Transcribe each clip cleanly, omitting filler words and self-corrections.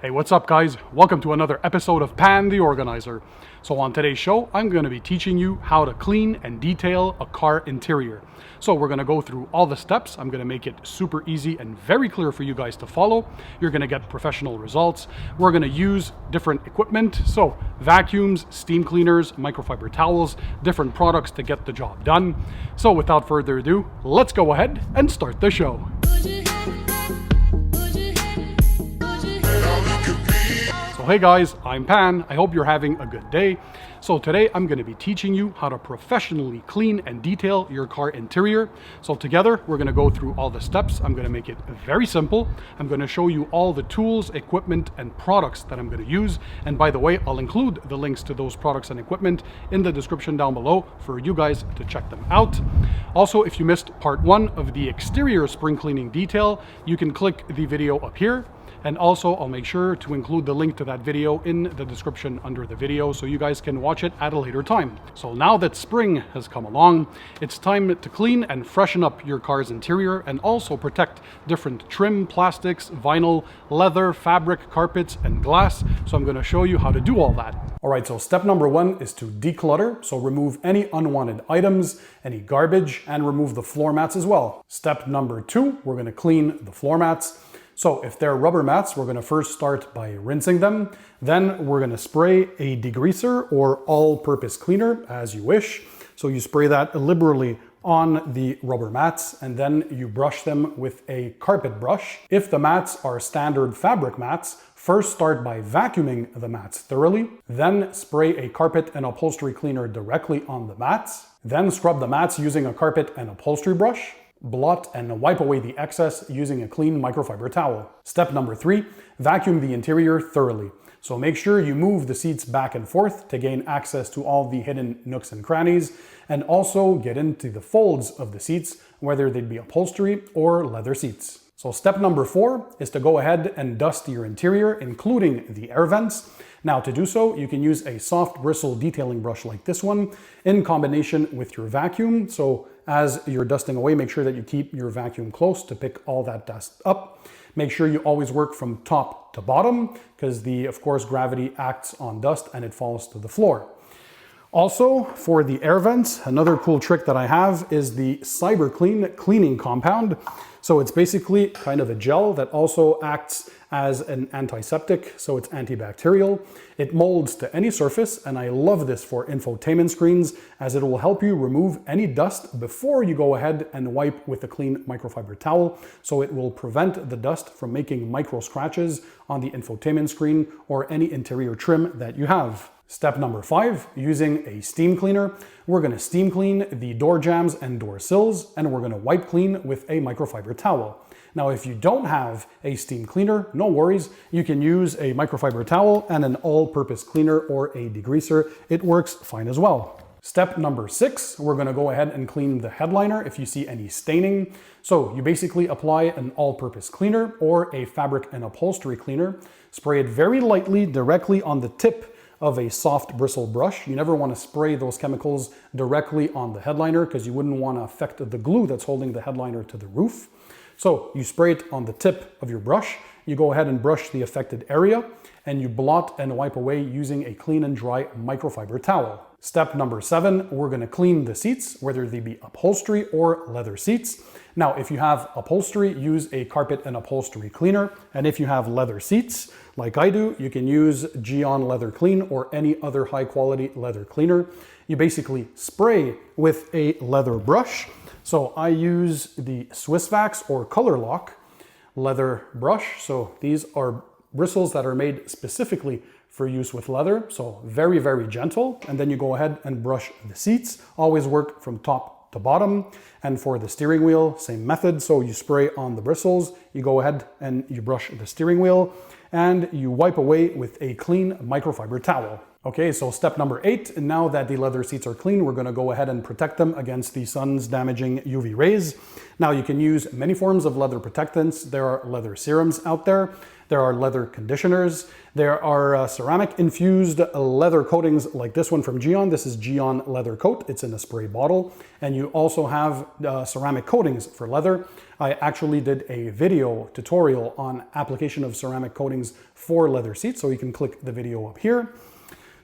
Hey, what's up guys? Welcome to another episode of Pan the Organizer. So on today's show, I'm going to be teaching you how to clean and detail a car interior. So we're going to go through all the steps. I'm going to make it super easy and very clear for you guys to follow. You're going to get professional results. We're going to use different equipment. So vacuums, steam cleaners, microfiber towels, different products to get the job done. So without further ado, let's go ahead and start the show. So hey guys, I'm Pan. I hope you're having a good day. So today I'm going to be teaching you how to professionally clean and detail your car interior. So together we're going to go through all the steps. I'm going to make it very simple. I'm going to show you all the tools, equipment, and products that I'm going to use. And by the way, I'll include the links to those products and equipment in the description down below for you guys to check them out. Also, if you missed part 1 of the exterior spring cleaning detail, you can click the video up here. And also, I'll make sure to include the link to that video in the description under the video so you guys can watch it at a later time. So now that spring has come along, it's time to clean and freshen up your car's interior and also protect different trim, plastics, vinyl, leather, fabric, carpets, and glass. So I'm going to show you how to do all that. All right, so step number 1 is to declutter. So remove any unwanted items, any garbage, and remove the floor mats as well. Step number 2, we're going to clean the floor mats. So if they're rubber mats, we're going to first start by rinsing them. Then we're going to spray a degreaser or all-purpose cleaner as you wish. So you spray that liberally on the rubber mats and then you brush them with a carpet brush. If the mats are standard fabric mats, first start by vacuuming the mats thoroughly, then spray a carpet and upholstery cleaner directly on the mats, then scrub the mats using a carpet and upholstery brush. Blot and wipe away the excess using a clean microfiber towel. Step number 3, vacuum the interior thoroughly. So make sure you move the seats back and forth to gain access to all the hidden nooks and crannies, and also get into the folds of the seats, whether they'd be upholstery or leather seats. So step number 4 is to go ahead and dust your interior, including the air vents. Now to do so, you can use a soft bristle detailing brush like this one in combination with your vacuum. So as you're dusting away, make sure that you keep your vacuum close to pick all that dust up. Make sure you always work from top to bottom because of course, gravity acts on dust and it falls to the floor. Also, for the air vents, another cool trick that I have is the Cyber Clean cleaning compound. So it's basically kind of a gel that also acts as an antiseptic, so it's antibacterial. It molds to any surface, and I love this for infotainment screens as it will help you remove any dust before you go ahead and wipe with a clean microfiber towel. So it will prevent the dust from making micro scratches on the infotainment screen or any interior trim that you have. Step number 5, using a steam cleaner, we're going to steam clean the door jambs and door sills, and we're going to wipe clean with a microfiber towel. Now, if you don't have a steam cleaner, no worries. You can use a microfiber towel and an all-purpose cleaner or a degreaser. It works fine as well. Step number 6, we're going to go ahead and clean the headliner if you see any staining. So you basically apply an all-purpose cleaner or a fabric and upholstery cleaner. Spray it very lightly directly on the tip of a soft bristle brush. You never want to spray those chemicals directly on the headliner because you wouldn't want to affect the glue that's holding the headliner to the roof. So you spray it on the tip of your brush, you go ahead and brush the affected area, and you blot and wipe away using a clean and dry microfiber towel. Step number 7, we're going to clean the seats, whether they be upholstery or leather seats. Now, if you have upholstery, use a carpet and upholstery cleaner. And if you have leather seats, like I do, you can use Geon Leather Clean or any other high quality leather cleaner. You basically spray with a leather brush. So I use the Swiss Vax or Color Lock leather brush. So these are bristles that are made specifically for use with leather. So very, very gentle. And then you go ahead and brush the seats. Always work from top to bottom. And for the steering wheel, same method. So you spray on the bristles, you go ahead and you brush the steering wheel, and you wipe away with a clean microfiber towel. Okay, so step number 8, now that the leather seats are clean, we're going to go ahead and protect them against the sun's damaging UV rays. Now you can use many forms of leather protectants. There are leather serums out there. There are leather conditioners. There are ceramic infused leather coatings like this one from Geon. This is Geon Leather Coat. It's in a spray bottle. And you also have ceramic coatings for leather. I actually did a video tutorial on application of ceramic coatings for leather seats, so you can click the video up here.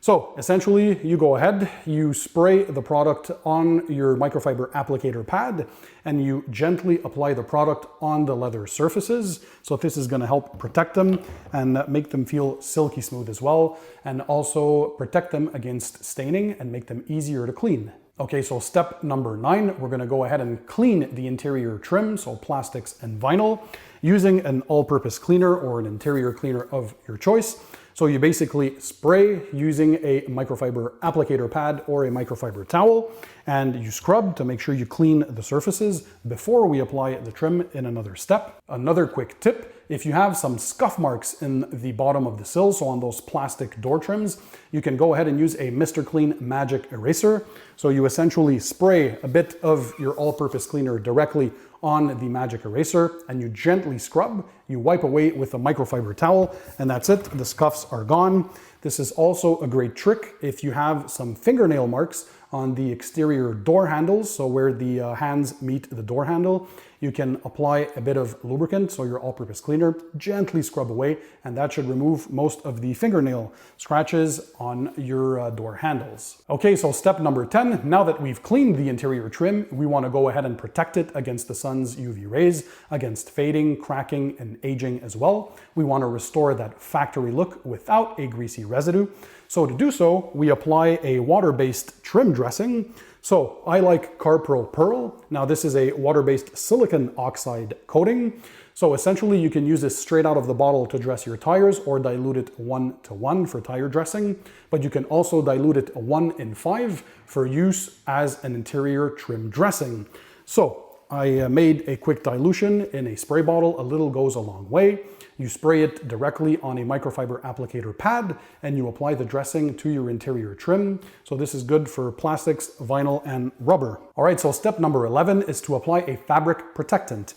So essentially, you go ahead, you spray the product on your microfiber applicator pad, and you gently apply the product on the leather surfaces. So this is going to help protect them and make them feel silky smooth as well, and also protect them against staining and make them easier to clean. Okay, so step number 9, we're going to go ahead and clean the interior trim, so plastics and vinyl, using an all-purpose cleaner or an interior cleaner of your choice. So you basically spray using a microfiber applicator pad or a microfiber towel, and you scrub to make sure you clean the surfaces before we apply the trim in another step. Another quick tip, if you have some scuff marks in the bottom of the sill, so on those plastic door trims, you can go ahead and use a Mr. Clean Magic Eraser. So you essentially spray a bit of your all-purpose cleaner directly on the magic eraser, and you gently scrub. You wipe away with a microfiber towel, and that's it. The scuffs are gone. This is also a great trick if you have some fingernail marks on the exterior door handles, so where the hands meet the door handle. You can apply a bit of lubricant, so your all-purpose cleaner, gently scrub away, and that should remove most of the fingernail scratches on your door handles. Okay, so step number 10, now that we've cleaned the interior trim, we want to go ahead and protect it against the sun's UV rays, against fading, cracking, and aging as well. We want to restore that factory look without a greasy residue. So to do so, we apply a water-based trim dressing. So I like CarPro Pearl. Now this is a water-based silicon oxide coating. So essentially you can use this straight out of the bottle to dress your tires or dilute it 1:1 for tire dressing. But you can also dilute it 1:5 for use as an interior trim dressing. So I made a quick dilution in a spray bottle. A little goes a long way. You spray it directly on a microfiber applicator pad, and you apply the dressing to your interior trim. So this is good for plastics, vinyl, and rubber. All right, so step number 11 is to apply a fabric protectant.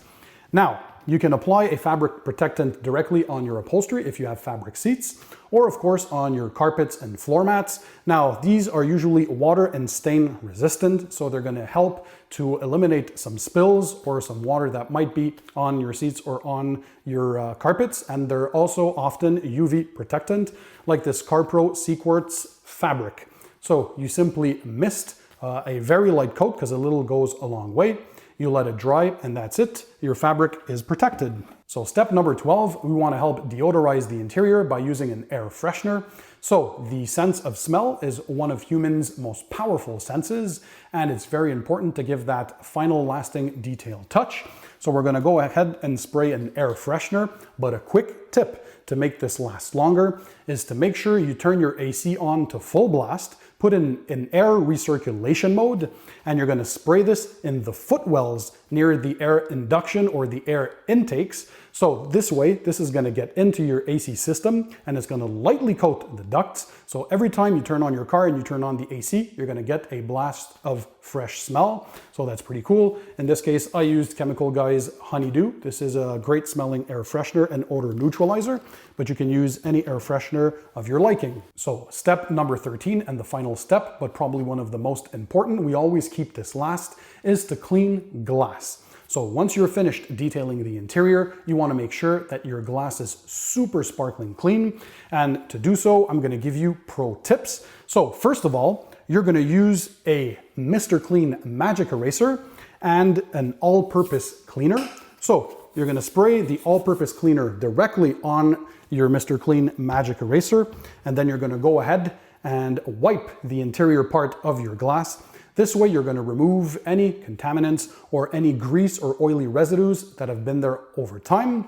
Now, you can apply a fabric protectant directly on your upholstery if you have fabric seats, or of course on your carpets and floor mats. Now, these are usually water and stain resistant, so they're going to help to eliminate some spills or some water that might be on your seats or on your carpets. And they're also often UV protectant, like this CarPro Sequartz fabric. So you simply mist a very light coat, because a little goes a long way. You let it dry, and that's it. Your fabric is protected. So step number 12, we want to help deodorize the interior by using an air freshener. So the sense of smell is one of humans' most powerful senses, and it's very important to give that final lasting detail touch. So we're going to go ahead and spray an air freshener, but a quick tip to make this last longer is to make sure you turn your AC on to full blast, put in an air recirculation mode, and you're going to spray this in the footwells near the air induction or the air intakes. So this way, this is going to get into your AC system, and it's going to lightly coat the ducts. So every time you turn on your car and you turn on the AC, you're going to get a blast of fresh smell. So that's pretty cool. In this case, I used Chemical Guy's Honeydew. This is a great smelling air freshener and odor neutralizer, but you can use any air freshener of your liking. So step number 13, and the final step, but probably one of the most important, we always keep this last, is to clean glass. So once you're finished detailing the interior, you want to make sure that your glass is super sparkling clean. And to do so, I'm going to give you pro tips. So first of all, you're going to use a Mr. Clean Magic Eraser and an all-purpose cleaner. So you're going to spray the all-purpose cleaner directly on your Mr. Clean Magic Eraser, and then you're going to go ahead and wipe the interior part of your glass. This way, you're going to remove any contaminants or any grease or oily residues that have been there over time.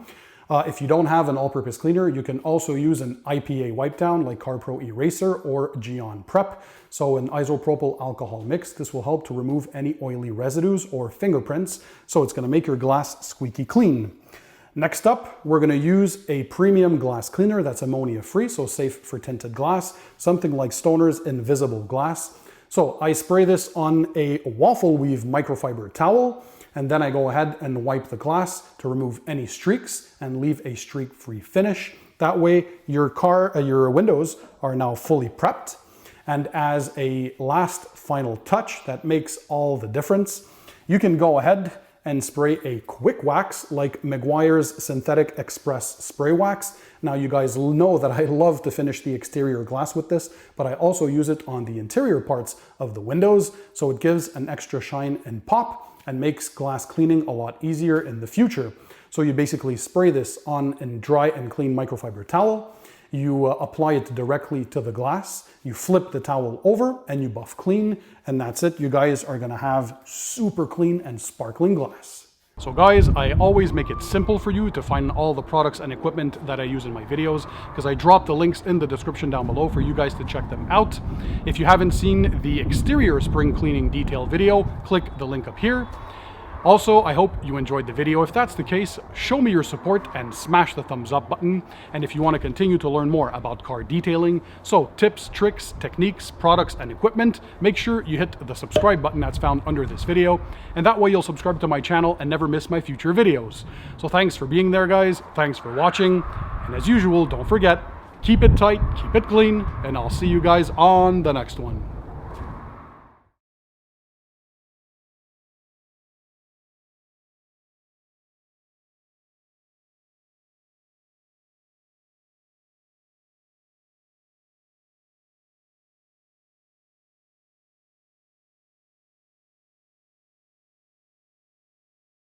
If you don't have an all-purpose cleaner, you can also use an IPA wipe down like CarPro Eraser or Geon Prep. So an isopropyl alcohol mix. This will help to remove any oily residues or fingerprints. So it's going to make your glass squeaky clean. Next up, we're gonna use a premium glass cleaner that's ammonia-free, so safe for tinted glass, something like Stoner's Invisible Glass. So I spray this on a waffle weave microfiber towel, and then I go ahead and wipe the glass to remove any streaks and leave a streak-free finish. That way your windows are now fully prepped. And as a last final touch that makes all the difference, you can go ahead and spray a quick wax like Meguiar's Synthetic Express Spray Wax. Now you guys know that I love to finish the exterior glass with this, but I also use it on the interior parts of the windows, so it gives an extra shine and pop and makes glass cleaning a lot easier in the future. So you basically spray this on a dry and clean microfiber towel, you apply it directly to the glass, you flip the towel over and you buff clean, and that's it. You guys are gonna have super clean and sparkling glass. So guys, I always make it simple for you to find all the products and equipment that I use in my videos, because I drop the links in the description down below for you guys to check them out. If you haven't seen the exterior spring cleaning detail video, click the link up here. Also, I hope you enjoyed the video. If that's the case, show me your support and smash the thumbs up button. And if you want to continue to learn more about car detailing, so tips, tricks, techniques, products, and equipment, make sure you hit the subscribe button that's found under this video. And that way you'll subscribe to my channel and never miss my future videos. So thanks for being there, guys. Thanks for watching. And as usual, don't forget, keep it tight, keep it clean, and I'll see you guys on the next one.